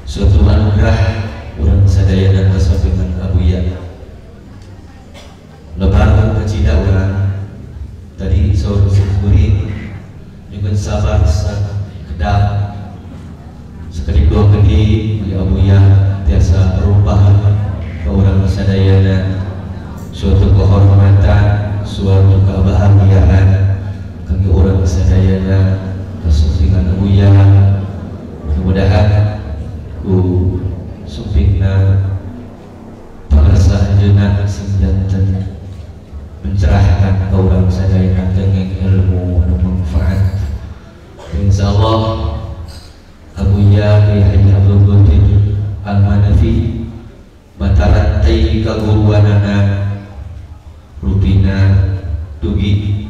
suatu anugerah urang sadaya dan kasampingan abuya. Lebar kecida urang tadi saur syukuri juga sabar kedap sekali dua kali ya abuya tiasa rubah ke urang sadaya dan suatu kehormatan, suatu kebahagiaan kami urang sadaya dan kasampingan abuya. Mudah-mudahan ku supingna pangrasa jenak senjanten mencerahkan kaurang sadaya dengan ilmu anu manfaat. Insyaallah abuya Kiai Haji Abdul Qadir Al-Manafi matarantai kaguruanana rupina dugi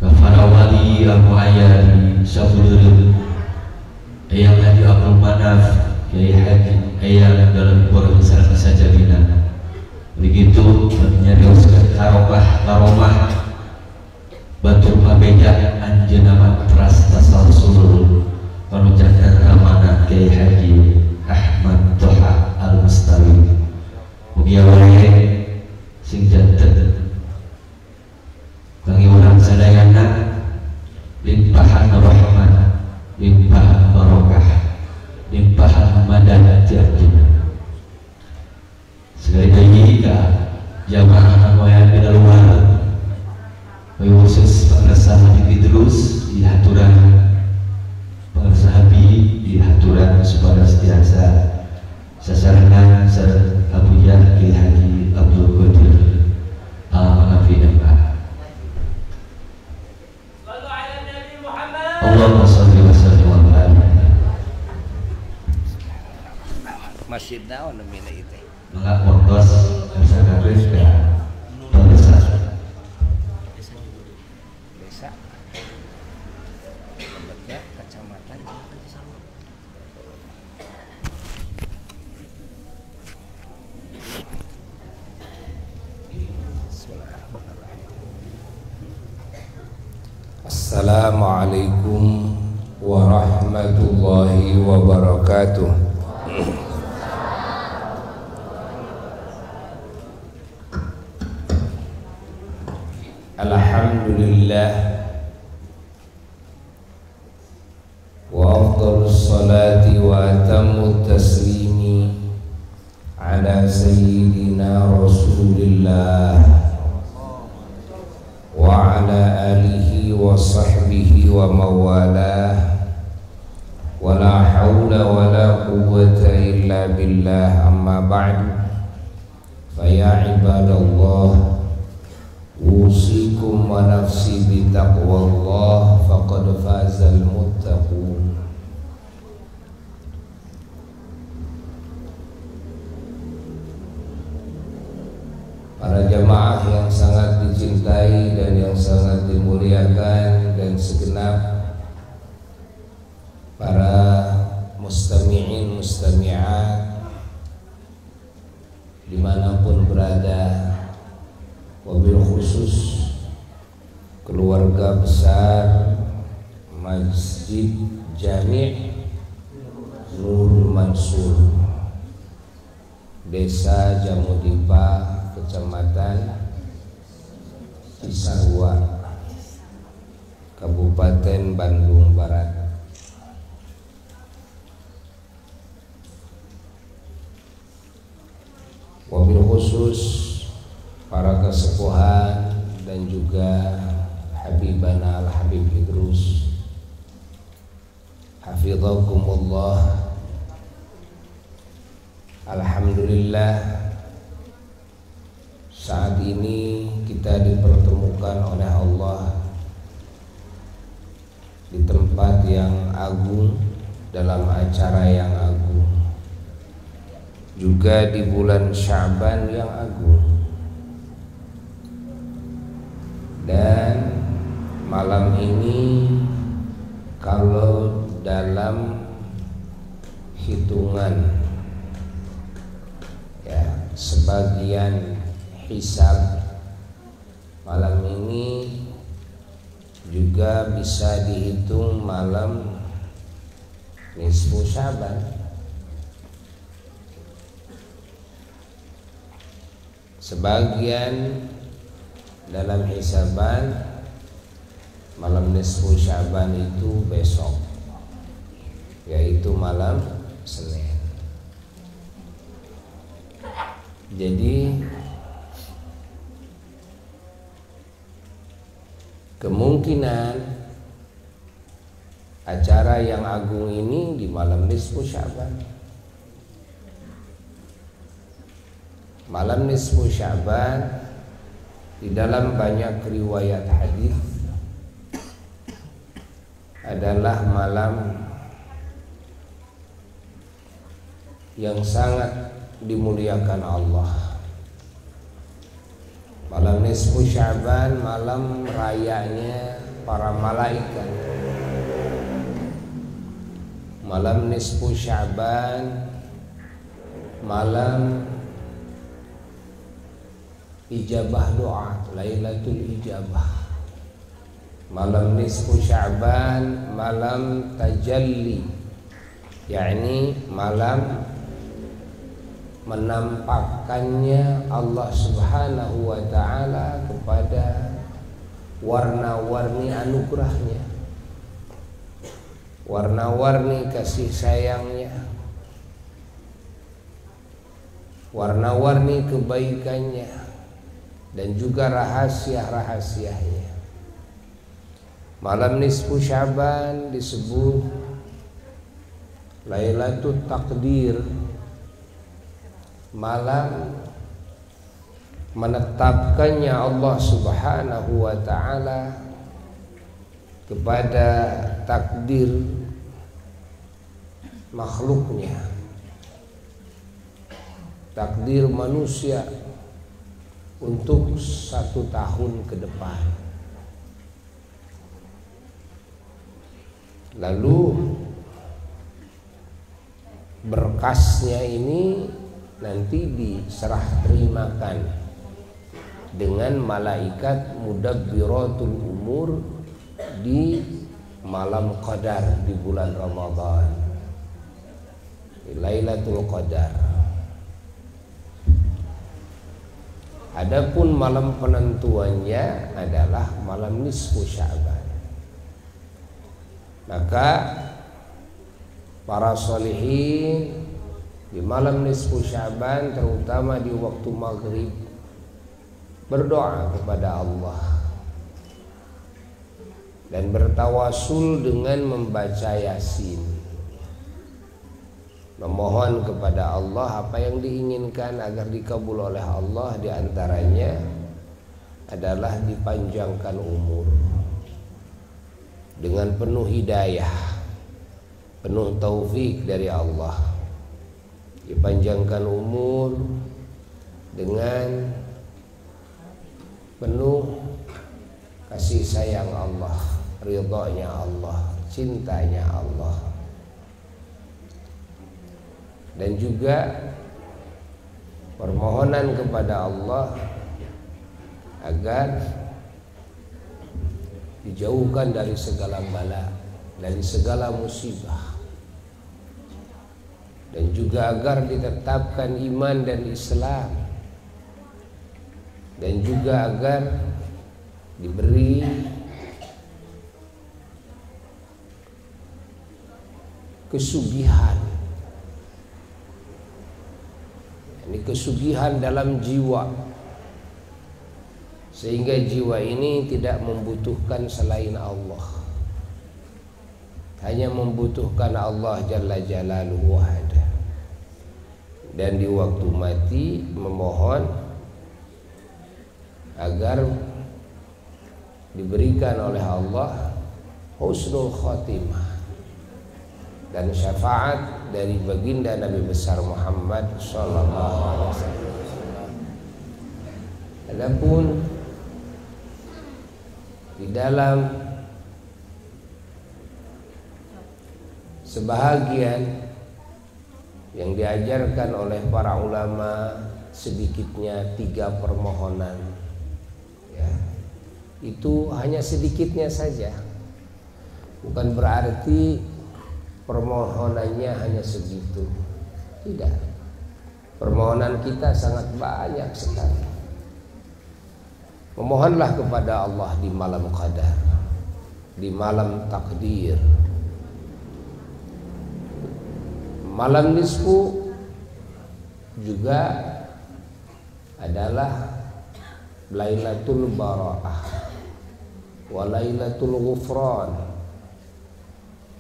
ka para wali al-muayyad sabuleureun Eyang Haji Abdul Manaf Kiai Haji Eyang dalam kurang besar saja bina begitu menyariuskan karomah batur pabeja anjeunna matras tasalsul panujakan ramana Kiai Haji Ahmad Toha Al-Mustawi mugi wae sing janten kangge urang sadayana limpahan rahmat limpahan barokah limpahan madan tiartina sekali lagi ka jamaah moyan di luar khusus pengrasa Habib Idrus di haturan pengrasa Habib di haturan supaya setiasa sasarangan sareng abuya Kiai Haji Abdul Qadir Al-Manafi MA. Allahumma shalli wa sallim wa barik. Masjid naon namina itu? Mangga waktos asa kabeh ka pengrasa Desa. Tempatnya kecamatan. Assalamualaikum warahmatullahi wabarakatuh. Alhamdulillah wa afdhalus salati wa atammut taslimi ala sayyidina Rasulillah wa ala alihi wa sahbihi wa mawalah wa la hawla wa la quwwata illa billah amma ba'du fa ya ibadallah usikum wa nafsi bitaqwallah faqad fazal muttaqun. Para jamaah yang sangat dicintai dan yang sangat dimuliakan dan segenap para mustami'in mustami'at dimanapun berada, wabil khusus keluarga besar Masjid Jami' Nurul Mansur Desa Jamudipa Kecamatan Cisarua Kabupaten Bandung Barat. Wabil khusus para kesepuhan dan juga Habibana Al-Habib Idrus hafidhakumullah. Alhamdulillah saat ini kita dipertemukan oleh Allah di tempat yang agung dalam acara yang agung, juga di bulan Sya'ban yang agung. Dan malam ini kalau dalam hitungan ya sebagian hisab, malam ini juga bisa dihitung malam nisfu Sya'ban, Sebagian dalam hisaban malam nisfu Sya'ban itu besok, yaitu malam Senin. Jadi kemungkinan acara yang agung ini di malam nisfu Sya'ban. Malam nisfu Sya'ban di dalam banyak riwayat hadis adalah malam yang sangat dimuliakan Allah. Malam nisfu Sya'ban malam rayanya para malaikat. Malam nisfu Sya'ban malam ijabah doa, Lailatul Ijabah. Malam nisfu Sya'ban malam tajalli, yakni malam menampakkannya Allah Subhanahu wa ta'ala kepada warna-warni anugerahnya, warna-warni kasih sayangnya, warna-warni kebaikannya, dan juga rahasia-rahasianya. Malam nisfu Sya'ban disebut Lailatul Taqdir, malam menetapkannya Allah Subhanahu wa ta'ala kepada takdir makhluknya, takdir manusia untuk 1 tahun ke depan. Lalu berkasnya ini nanti diserah terimakan dengan malaikat mudabbiratul umur di malam Qadar di bulan Ramadan, di Lailatul Qadar. Adapun malam penentuannya adalah malam nisfu Sya'ban. Maka para sholihin di malam nisfu Sya'ban, terutama di waktu maghrib, berdoa kepada Allah dan bertawasul dengan membaca Yasin, memohon kepada Allah apa yang diinginkan agar dikabul oleh Allah. Di antaranya adalah dipanjangkan umur dengan penuh hidayah, penuh taufik dari Allah. Dipanjangkan umur dengan penuh kasih sayang Allah, ridhonya Allah, cintanya Allah. Dan juga permohonan kepada Allah agar dijauhkan dari segala bala, dari segala musibah, dan juga agar ditetapkan iman dan Islam, dan juga agar diberi kesugihan, ini kesugihan dalam jiwa, sehingga jiwa ini tidak membutuhkan selain Allah, hanya membutuhkan Allah Jalla Jalaluhu wahda. Dan di waktu mati memohon agar diberikan oleh Allah husnul khotimah dan syafaat dari baginda Nabi besar Muhammad sallallahu alaihi wasallam. Adapun di dalam sebahagian yang diajarkan oleh para ulama, sedikitnya 3 permohonan, ya, itu hanya sedikitnya saja, bukan berarti permohonannya hanya segitu. Tidak, permohonan kita sangat banyak sekali. Memohonlah kepada Allah di malam qadar, di malam takdir. Malam nisfu juga adalah Lailatul Bara'ah wa Lailatul Ghufran,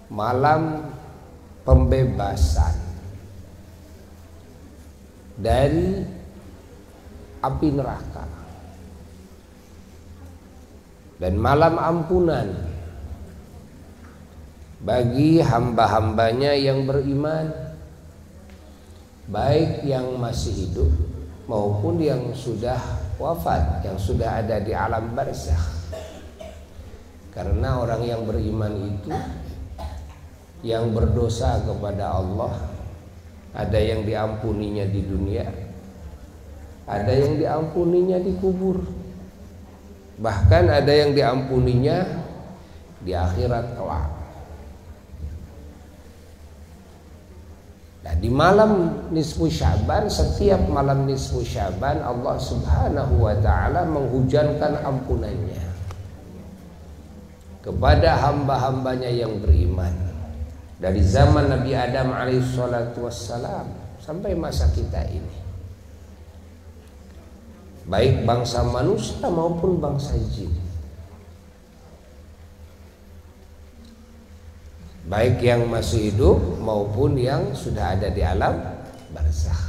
malam pembebasan dari api neraka dan malam ampunan bagi hamba-hambanya yang beriman, baik yang masih hidup maupun yang sudah wafat, yang sudah ada di alam barzakh. Karena orang yang beriman itu yang berdosa kepada Allah, ada yang diampuninya di dunia, ada yang diampuninya di kubur, bahkan ada yang diampuninya di akhirat kelak. Nah, di malam nisfu Sya'ban, setiap malam nisfu Sya'ban Allah Subhanahu wa taala menghujankan ampunannya kepada hamba-hambanya yang beriman. Dari zaman Nabi Adam alaihissalatu wassalam sampai masa kita ini, baik bangsa manusia maupun bangsa jin, baik yang masih hidup maupun yang sudah ada di alam barzakh.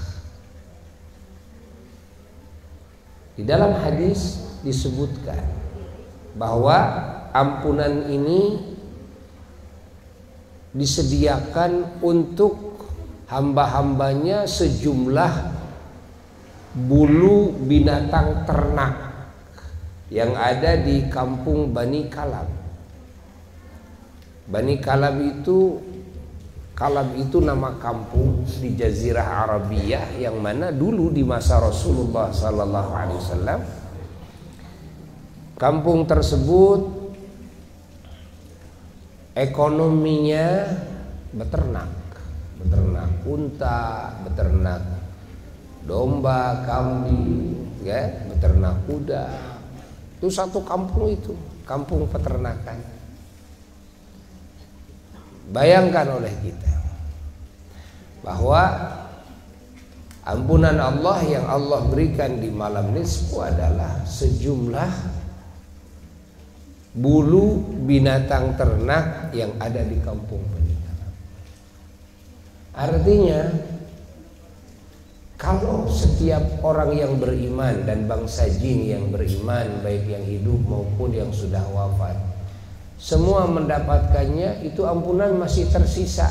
Di dalam hadis disebutkan bahwa ampunan ini disediakan untuk hamba-hambanya sejumlah bulu binatang ternak yang ada di kampung Bani Kalab. Bani Kalab itu nama kampung di Jazirah Arabiyah yang mana dulu di masa Rasulullah sallallahu alaihi wasallam kampung tersebut ekonominya beternak unta, beternak domba, kambing, ya, beternak kuda. Itu satu kampung, itu kampung peternakan. Bayangkan oleh kita bahwa ampunan Allah yang Allah berikan di malam nisfu adalah sejumlah bulu binatang ternak yang ada di kampung Bani Kalab. Artinya kalau setiap orang yang beriman dan bangsa jin yang beriman, baik yang hidup maupun yang sudah wafat, semua mendapatkannya, itu ampunan masih tersisa.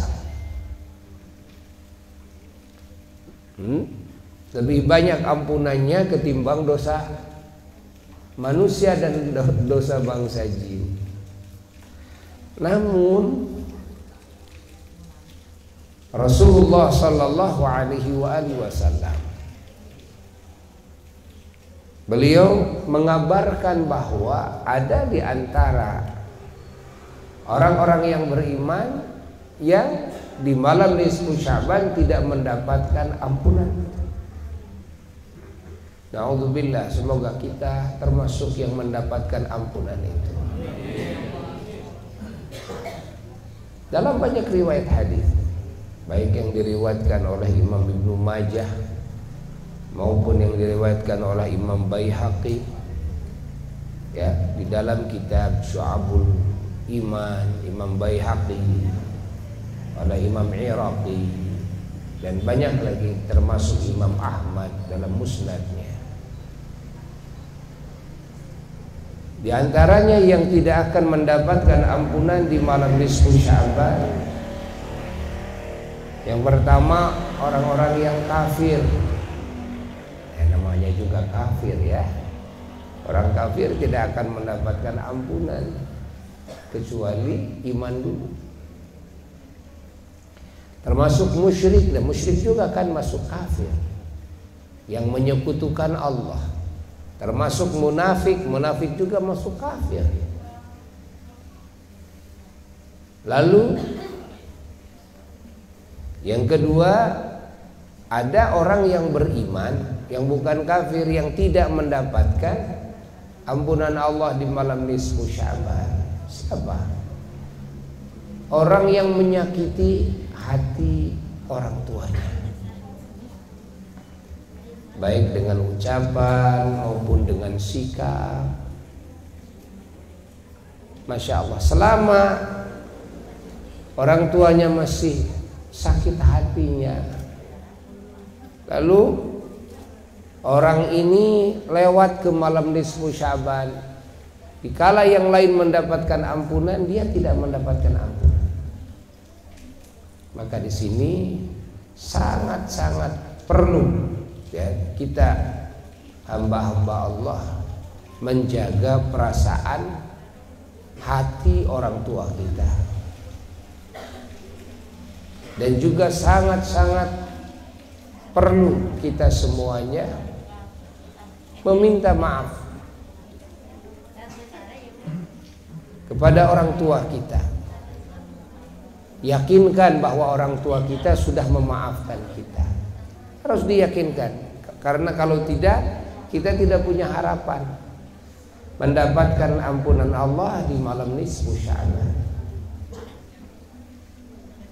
Lebih banyak ampunannya ketimbang dosa manusia dan dosa bangsa jin. Namun Rasulullah sallallahu alaihi wasallam beliau mengabarkan bahwa ada di antara orang-orang yang beriman yang di malam nisfu Sya'ban tidak mendapatkan ampunan. Na'udzubillah, semoga kita termasuk yang mendapatkan ampunan itu. Dalam banyak riwayat hadis, baik yang diriwayatkan oleh Imam Ibnu Majah maupun yang diriwayatkan oleh Imam Baihaqi, ya, di dalam kitab Syu'abul Iman Imam Baihaqi, oleh Imam Iraqi, dan banyak lagi termasuk Imam Ahmad dalam musnadnya. Di antaranya yang tidak akan mendapatkan ampunan di malam nisfu Sya'ban, yang pertama orang-orang yang kafir. Namanya juga kafir, ya. Orang kafir tidak akan mendapatkan ampunan kecuali iman dulu. Termasuk musyrik, dan musyrik juga kan masuk kafir, yang menyekutukan Allah. Termasuk munafik, munafik juga masuk kafir. Lalu yang kedua, ada orang yang beriman yang bukan kafir yang tidak mendapatkan ampunan Allah di malam nisfu Sya'ban? Siapa? Orang yang menyakiti hati orang tuanya, baik dengan ucapan maupun dengan sikap. Masya Allah, selama orang tuanya masih sakit hatinya, lalu orang ini lewat ke malam nisfu Sya'ban, dikala yang lain mendapatkan ampunan, dia tidak mendapatkan ampunan. Maka di sini sangat-sangat perlu ya, kita hamba-hamba Allah menjaga perasaan hati orang tua kita, dan juga sangat-sangat perlu kita semuanya meminta maaf kepada orang tua kita. Yakinkan bahwa orang tua kita sudah memaafkan kita. Harus diyakinkan, karena kalau tidak, kita tidak punya harapan mendapatkan ampunan Allah di malam nisfu Sya'ban.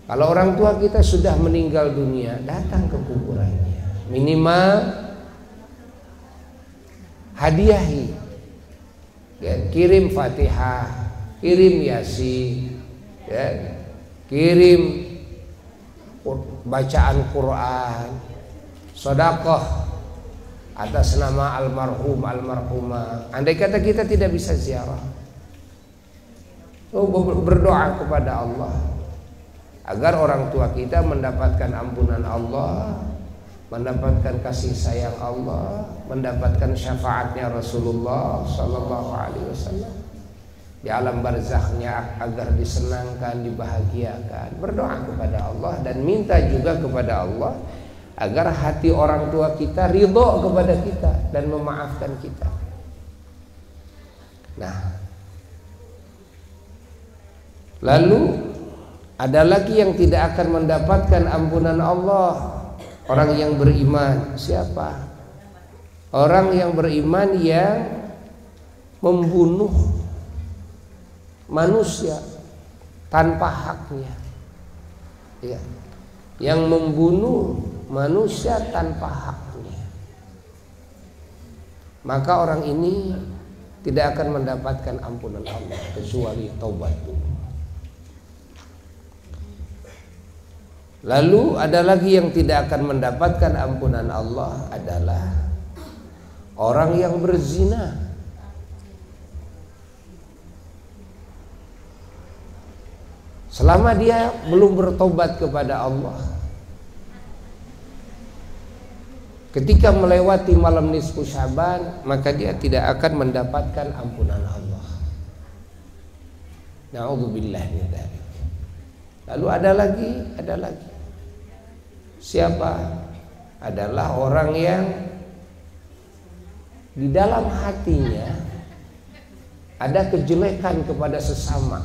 Kalau orang tua kita sudah meninggal dunia, datang ke kuburannya, minimal hadiahi ya, kirim Fatihah, kirim Yasin ya, kirim bacaan Quran, sedekah atas nama almarhum almarhumah. Andai kata kita tidak bisa ziarah, berdoa kepada Allah agar orang tua kita mendapatkan ampunan Allah, mendapatkan kasih sayang Allah, mendapatkan syafaatnya Rasulullah sallallahu alaihi wasallam di alam barzakhnya, agar disenangkan, dibahagiakan. Berdoa kepada Allah dan minta juga kepada Allah agar hati orang tua kita ridho kepada kita dan memaafkan kita. Nah, lalu ada lagi yang tidak akan mendapatkan ampunan Allah, orang yang beriman. Siapa? Orang yang beriman yang membunuh manusia tanpa haknya ya, yang membunuh manusia tanpa haknya, maka orang ini tidak akan mendapatkan ampunan Allah kecuali taubat dulu. Lalu ada lagi yang tidak akan mendapatkan ampunan Allah adalah orang yang berzina. Selama dia belum bertobat kepada Allah, ketika melewati malam nisfu Sya'ban, maka dia tidak akan mendapatkan ampunan Allah. Na'udzubillah min dzalik. Lalu ada lagi. Siapa? Adalah orang yang di dalam hatinya ada kejelekan kepada sesama,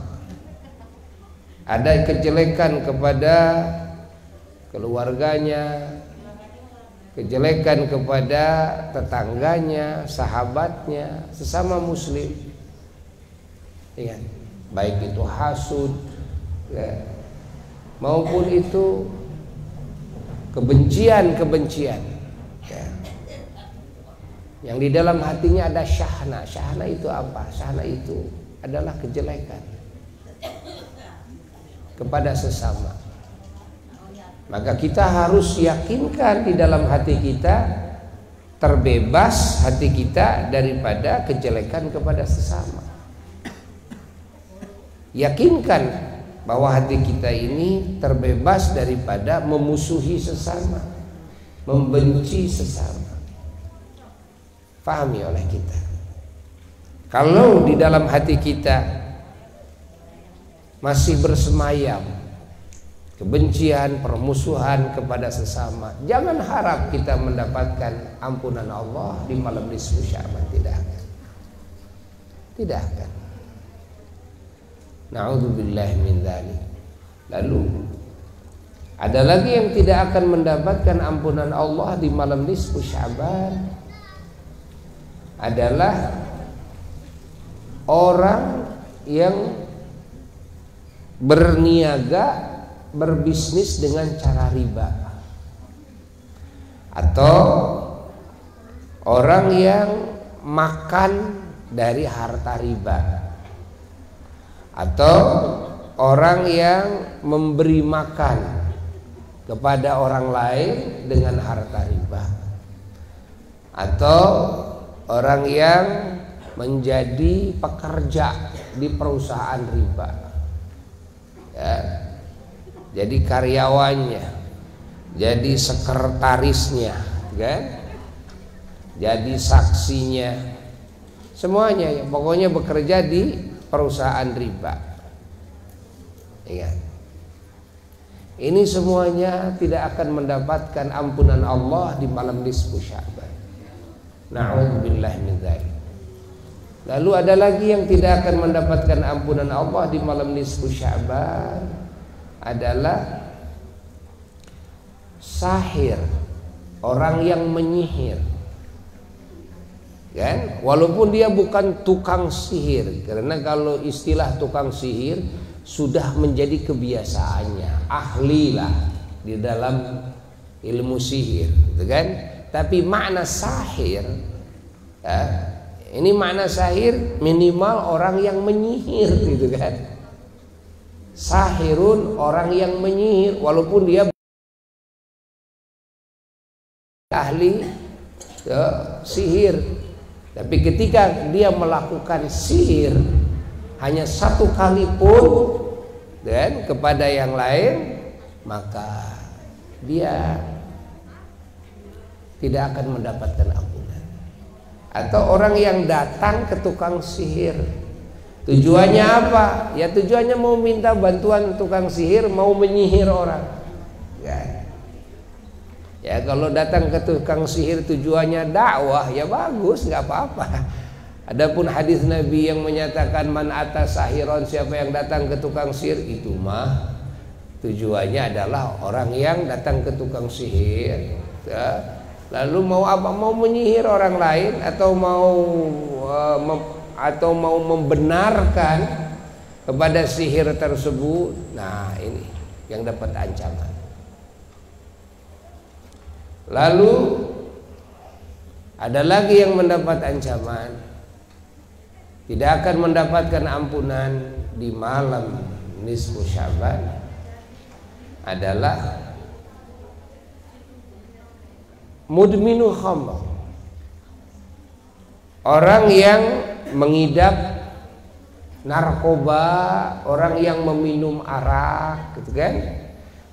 ada kejelekan kepada keluarganya, kejelekan kepada tetangganya, sahabatnya, sesama muslim ya, baik itu hasud ya, maupun itu kebencian ya. Yang di dalam hatinya ada syahna. Syahna itu apa? Syahna itu adalah kejelekan kepada sesama. Maka kita harus yakinkan di dalam hati kita, terbebas hati kita daripada kejelekan kepada sesama. Yakinkan bahwa hati kita ini terbebas daripada memusuhi sesama, membenci sesama. Pahami oleh kita. Kalau di dalam hati kita masih bersemayam kebencian, permusuhan kepada sesama, jangan harap kita mendapatkan ampunan Allah di malam nisfu Sya'ban. Tidak akan. Na'udzubillah min dzalik. Lalu ada lagi yang tidak akan mendapatkan ampunan Allah di malam nisfu Sya'ban adalah orang yang berniaga, berbisnis dengan cara riba, atau orang yang makan dari harta riba, atau orang yang memberi makan kepada orang lain dengan harta riba, atau orang yang menjadi pekerja di perusahaan riba, ya, jadi karyawannya, jadi sekretarisnya, kan, jadi saksinya, semuanya ya, pokoknya bekerja di perusahaan riba. Ingat, ini semuanya tidak akan mendapatkan ampunan Allah di malam nisfu Sya'ban. Na'udzubillah min dzalik. Lalu ada lagi yang tidak akan mendapatkan ampunan Allah di malam nisfu Sya'ban, adalah sahir, orang yang menyihir, kan? Walaupun dia bukan tukang sihir, karena kalau istilah tukang sihir sudah menjadi kebiasaannya, ahlilah di dalam ilmu sihir, gitu kan? Tapi makna sahir, ya, ini makna sahir minimal orang yang menyihir, gitu kan? Sahirun, orang yang menyihir, walaupun dia ahli ya, sihir, tapi ketika dia melakukan sihir hanya satu kali pun dan kepada yang lain, maka dia tidak akan mendapatkan ampunan. Atau orang yang datang ke tukang sihir, tujuannya apa? Ya tujuannya mau minta bantuan tukang sihir, mau menyihir orang, ya kalau datang ke tukang sihir tujuannya dakwah, ya bagus, nggak apa-apa. Adapun hadis Nabi yang menyatakan man atas sahiron, siapa yang datang ke tukang sihir, itu mah tujuannya adalah orang yang datang ke tukang sihir, ya, lalu mau apa? Mau menyihir orang lain, atau mau membenarkan kepada sihir tersebut. Nah, ini yang dapat ancaman. Lalu ada lagi yang mendapat ancaman, tidak akan mendapatkan ampunan di malam nisfu Sya'ban, adalah mudminu khamr, orang yang mengidap narkoba, orang yang meminum arak, gitu kan?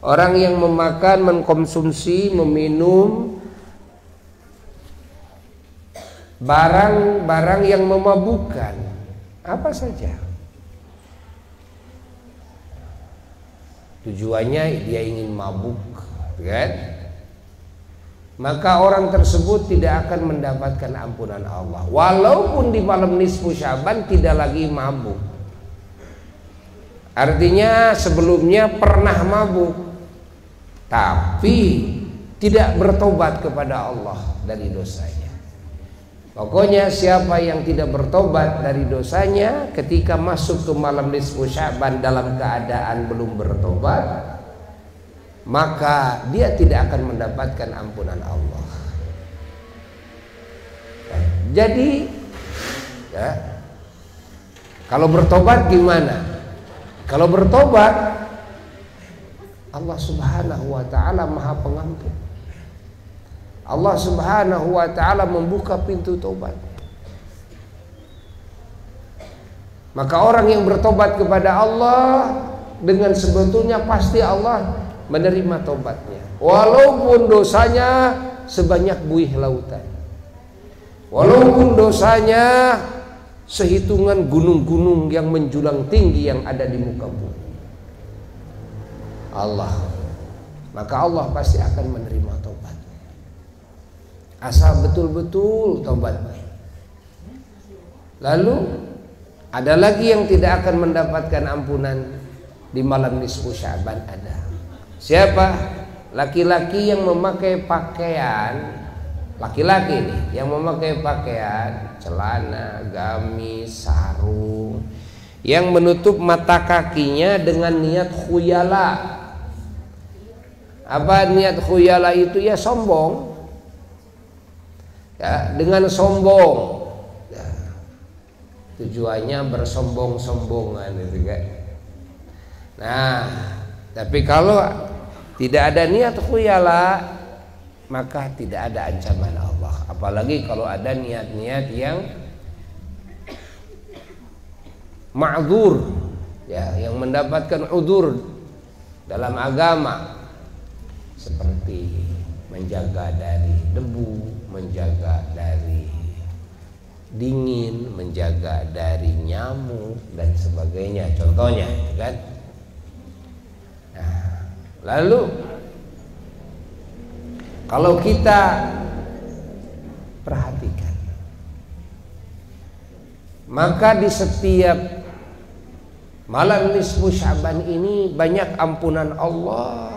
Orang yang memakan, mengkonsumsi, meminum barang-barang yang memabukkan, apa saja. Tujuannya dia ingin mabuk, kan? Maka orang tersebut tidak akan mendapatkan ampunan Allah, walaupun di malam nisfu Sya'ban tidak lagi mabuk. Artinya sebelumnya pernah mabuk, tapi tidak bertobat kepada Allah dari dosanya. Pokoknya siapa yang tidak bertobat dari dosanya ketika masuk ke malam nisfu Sya'ban dalam keadaan belum bertobat, maka dia tidak akan mendapatkan ampunan Allah. Jadi ya, kalau bertobat gimana? Kalau bertobat, Allah Subhanahu wa ta'ala Maha Pengampun. Allah Subhanahu wa ta'ala membuka pintu tobat. Maka orang yang bertobat kepada Allah, dengan sebetulnya pasti Allah menerima tobatnya, walaupun dosanya sebanyak buih lautan, walaupun dosanya sehitungan gunung-gunung yang menjulang tinggi yang ada di muka bumi. Maka Allah pasti akan menerima tobat, asal betul-betul tobatnya. Lalu ada lagi yang tidak akan mendapatkan ampunan di malam nisfu Sya'ban. Ada siapa? Laki-laki yang memakai pakaian laki-laki nih yang memakai pakaian celana, gamis, sarung yang menutup mata kakinya dengan niat khuyala. Apa niat khuyala itu? Ya sombong, ya, dengan sombong, ya, tujuannya bersombong-sombongan itu kan. Nah, tapi kalau tidak ada niat khuyala, maka tidak ada ancaman Allah. Apalagi kalau ada niat-niat yang ma'dzur, ya, yang mendapatkan udzur dalam agama, seperti menjaga dari debu, menjaga dari dingin, menjaga dari nyamuk dan sebagainya, contohnya, kan? Nah, lalu kalau kita perhatikan, maka di setiap malam nisfu Sya'ban ini banyak ampunan Allah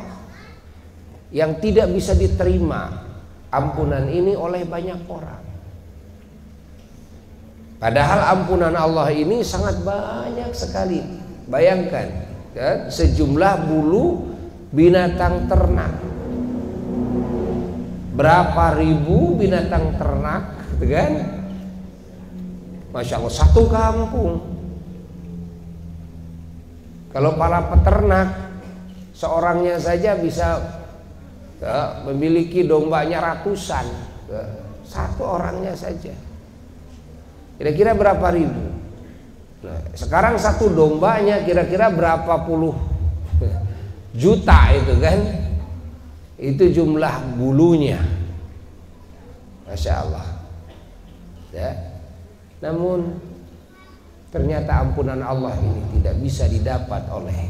yang tidak bisa diterima ampunan ini oleh banyak orang. Padahal ampunan Allah ini sangat banyak sekali. Bayangkan, kan, sejumlah bulu binatang ternak, berapa ribu binatang ternak, gitu kan? Masya Allah, satu kampung. Kalau para peternak seorangnya saja bisa, ya, memiliki dombanya ratusan, ya, satu orangnya saja. Kira-kira berapa ribu? Nah, sekarang satu dombanya kira-kira berapa puluh juta itu kan? Itu jumlah bulunya, Masya Allah, ya. Namun ternyata ampunan Allah ini tidak bisa didapat oleh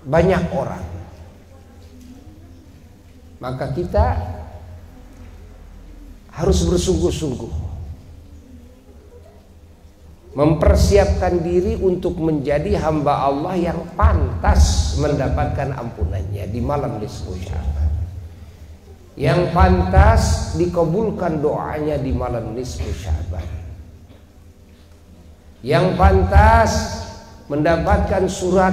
banyak orang. Maka kita harus bersungguh-sungguh mempersiapkan diri untuk menjadi hamba Allah yang pantas mendapatkan ampunannya di malam nisfu Sya'ban, yang pantas dikabulkan doanya di malam nisfu Sya'ban, yang pantas mendapatkan surat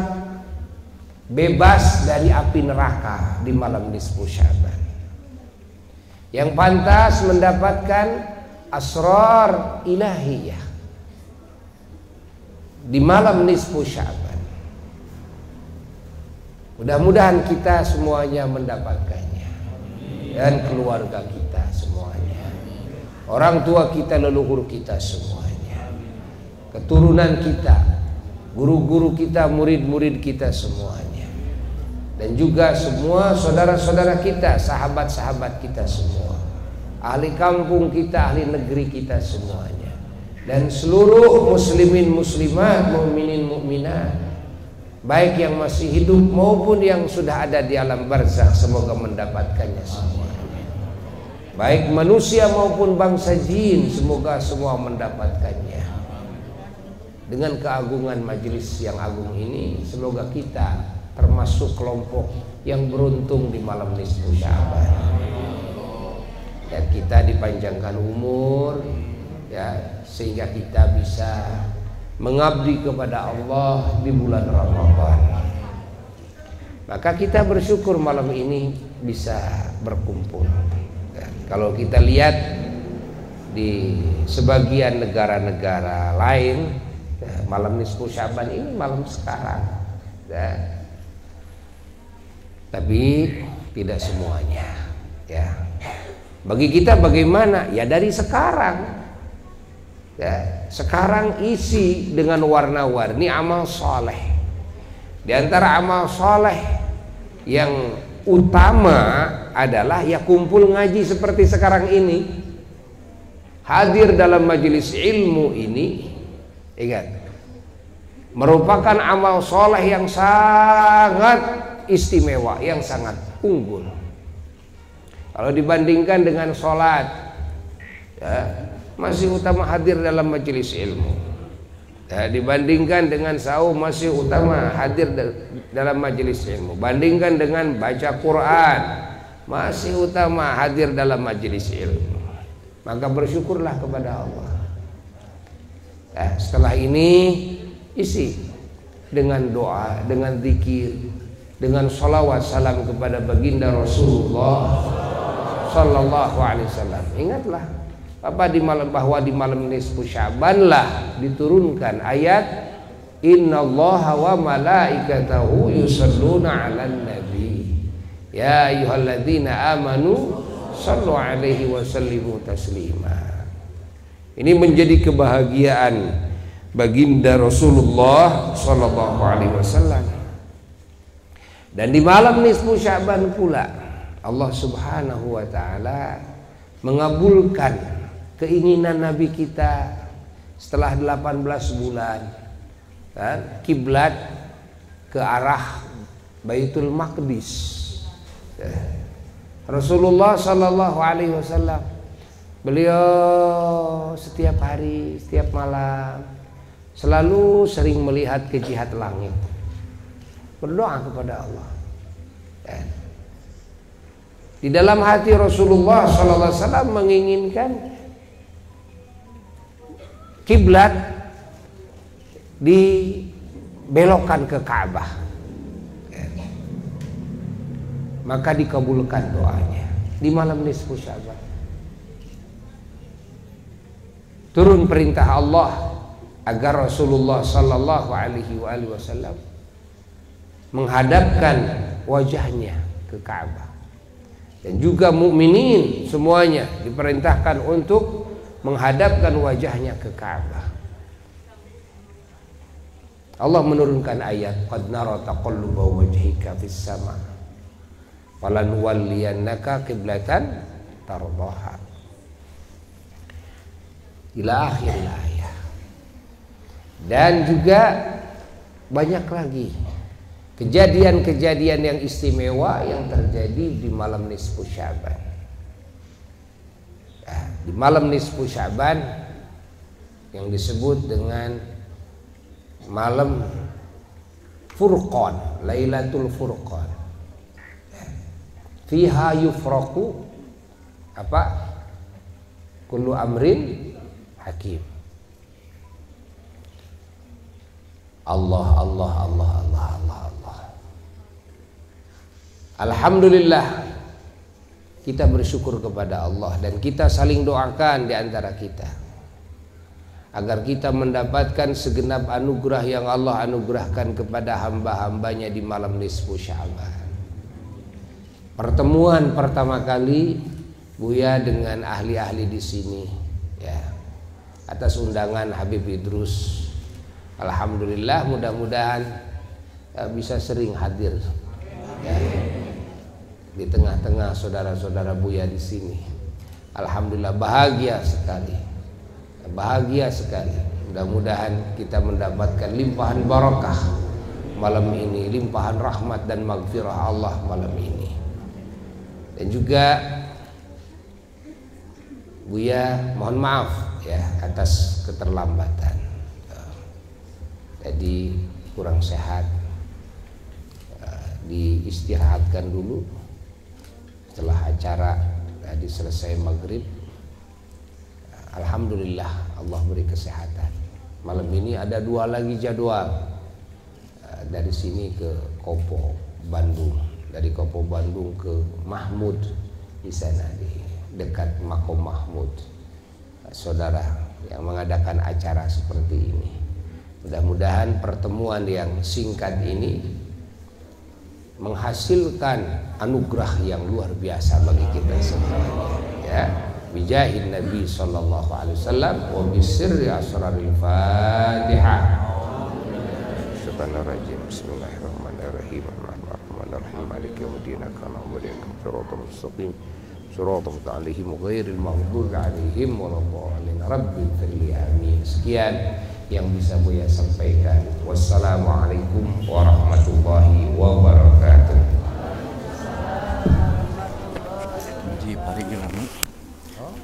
bebas dari api neraka di malam nisfu Sya'ban, yang pantas mendapatkan asrar ilahiyah di malam nisfu Sya'ban. Mudah-mudahan kita semuanya mendapatkannya, dan keluarga kita semuanya, orang tua kita, leluhur kita semuanya, keturunan kita, guru-guru kita, murid-murid kita semuanya, dan juga semua saudara-saudara kita, sahabat-sahabat kita semua, ahli kampung kita, ahli negeri kita semuanya, dan seluruh muslimin muslimat, mukminin mukminat, baik yang masih hidup maupun yang sudah ada di alam barzakh, semoga mendapatkannya semuanya. Baik manusia maupun bangsa jin, semoga semua mendapatkannya. Dengan keagungan majelis yang agung ini, semoga kita termasuk kelompok yang beruntung di malam nisfu Sya'ban, dan kita dipanjangkan umur, ya, sehingga kita bisa mengabdi kepada Allah di bulan Ramadan. Maka kita bersyukur malam ini bisa berkumpul. Ya, kalau kita lihat di sebagian negara-negara lain, ya, malam nisfu Sya'ban ini malam sekarang, ya. Tapi tidak semuanya, ya. Bagi kita bagaimana? Ya dari sekarang, ya. Sekarang isi dengan warna-warni amal soleh. Di antara amal soleh yang utama adalah ya kumpul ngaji seperti sekarang ini, hadir dalam majelis ilmu ini. Ingat, merupakan amal soleh yang sangat istimewa, yang sangat unggul. Kalau dibandingkan dengan sholat, ya, masih utama hadir dalam majelis ilmu. Ya, dibandingkan dengan saum, masih utama hadir dalam majelis ilmu. Bandingkan dengan baca Quran, masih utama hadir dalam majelis ilmu. Maka bersyukurlah kepada Allah. Setelah ini isi dengan doa, dengan zikir, dengan sholawat salam kepada baginda Rasulullah Sallallahu Alaihi Wasallam. Ingatlah bahwa di malam nisfu Sya'ban lah diturunkan ayat Innallaha wa malaikatahu yusalluna 'alan nabi ya ayyuhalladzina amanu sallu 'alaihi wa sallimu taslima. Ini menjadi kebahagiaan baginda Rasulullah Sallallahu Alaihi Wasallam. Dan di malam nisfu Sya'ban pula Allah Subhanahu wa taala mengabulkan keinginan Nabi kita setelah 18 bulan kan, kiblat ke arah Baitul Maqdis. Rasulullah Sallallahu Alaihi Wasallam beliau setiap hari, setiap malam selalu sering melihat ke jihad langit, berdoa kepada Allah. Di dalam hati Rasulullah Sallallahu Alaihi Wasallam menginginkan kiblat dibelokkan ke Ka'bah, maka dikabulkan doanya di malam nisfu Sya'ban. Turun perintah Allah agar Rasulullah Sallallahu Alaihi Wasallam menghadapkan wajahnya ke Ka'bah, dan juga mukminin semuanya diperintahkan untuk menghadapkan wajahnya ke Ka'bah. Allah menurunkan ayat qad nara taqalluba wajhika fis sama falanuwalliyannaka qiblatan tardaha ila akhir ayat. Dan juga banyak lagi kejadian-kejadian yang istimewa yang terjadi di malam nisfu Sya'ban. Di malam nisfu Sya'ban yang disebut dengan malam Furqan, Lailatul Furqan. Fiha yufraqu apa? Kullu amrin hakim. Allah Allah Allah Allah Allah Allah. Alhamdulillah, kita bersyukur kepada Allah dan kita saling doakan di antara kita agar kita mendapatkan segenap anugerah yang Allah anugerahkan kepada hamba-hambanya di malam nisfu Sya'ban. Pertemuan pertama kali Buya dengan ahli-ahli di sini ya, atas undangan Habib Idrus. Alhamdulillah, mudah-mudahan bisa sering hadir ya, di tengah-tengah saudara-saudara Buya di sini. Alhamdulillah, bahagia sekali. Bahagia sekali. Mudah-mudahan kita mendapatkan limpahan barakah malam ini, limpahan rahmat dan maghfirah Allah malam ini. Dan juga Buya mohon maaf ya atas keterlambatan. Jadi kurang sehat, diistirahatkan dulu setelah acara tadi selesai maghrib. Alhamdulillah Allah beri kesehatan. Malam ini ada 2 lagi jadwal dari sini ke Kopo Bandung, dari Kopo Bandung ke Mahmud di sana di dekat Makom Mahmud. Saudara yang mengadakan acara seperti ini. Mudah-mudahan pertemuan yang singkat ini menghasilkan anugerah yang luar biasa bagi kita semuanya ya. Bijahin Nabi sallallahu alaihi wasallam wa bisirri asraril Fatihah. Subhanarrahim. Bismillahirrahmanirrahim. Ar-Rahmanir-Rahim. Maliki yaumiddin. Na'budu wa nasta'inu mustaqim. Shiratal mustaqim ghairil maghdubi 'alaihim waladdallin. Rabbil firli amin. Sekian yang bisa Buya sampaikan. Wassalamualaikum warahmatullahi wabarakatuh. Di Parigi lama. Oh.